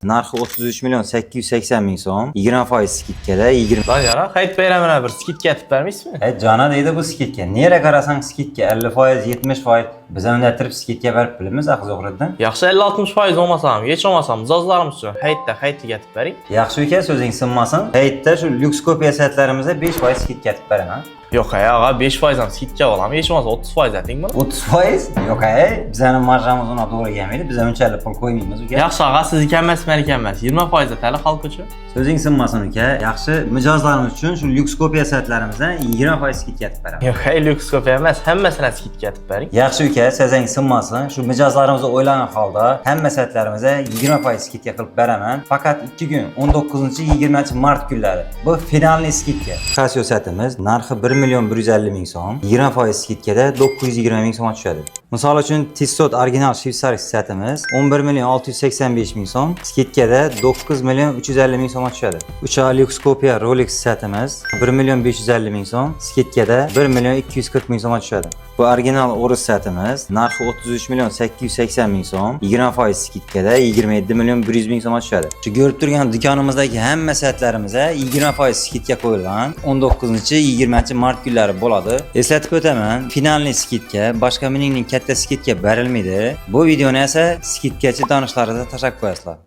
Narxı 33 milyon 880 bin so'm. 20% skitkada 20. Lan yara, hayit bayramına bir skitka etib bermaysizmi? Cana deydi bu skitka. Nereye qarasan skitka 50%, 70%. Biz öndətirib skitka verib bilimiz axı Zohriddin. Yaxşı 50-60% olmasa ham, heç olmasa mijozlarimiz üçün hayitda getib bering. Yaxşı uka, so'zing sinmasin. Hayitda shu lyuks kopiya saytlarimizda 5% skitka etib beraman. Yo'q ağa, 5% ham skitka olam, heç olmasa 30% eting buni. 30%? Yo'q bizning marjamiz ona to'g'ri kelmaydi. Biz unchalik pul qo'ymaymiz uka. Yaxşı ağa, siz ekanmas, men ekanmas. 20% etali xalq uchun. So'zing sinmasin uka. Yaxshi, mijozlarimiz uchun shu lyuks kopiya saytlarimizdan 20% skitka etib beraman. Yo'q, lyuks kopiya emas, hammasini skitka etib bering. Yaxshi uka, so'zing sinmasin. Shu mijozlarimizni o'ylagan holda hamma saytlarimizga 20% skitka qilib beraman. Faqat 2 kun, 19-20 mart kunlari. Bu finalniy skitka. Casio saytimiz narxi 1 milyon 150 ming so'm. 20% skitkada 920 ming so'mga tushadi. Misol uchun Tissot original shveysarik saytimiz 11 milyon 685 ming so'm, skitkada 9 milyon 350 ming so'mga tushadi. Ucha lyuks kopiya Rolex saytimiz 1 milyon 550 ming so'm, skitkada 1 milyon 240 ming so'mga tushadi. Bu original Urus saytimiz narxi 33 milyon 880 ming so'm, 20% skitkada 27 milyon 100 ming so'mga tushadi. Shu ko'rib turgan do'konimizdagi hamma saytlarimizga 20% skitka qo'yilgan. 19-20 mart kunlari bo'ladi. Eslatib o'taman, finalniy skitka boshqa miningning katta skitka berilmaydi. Bu videoni esa skitkachi donishlarga tashab qo'yasizlar.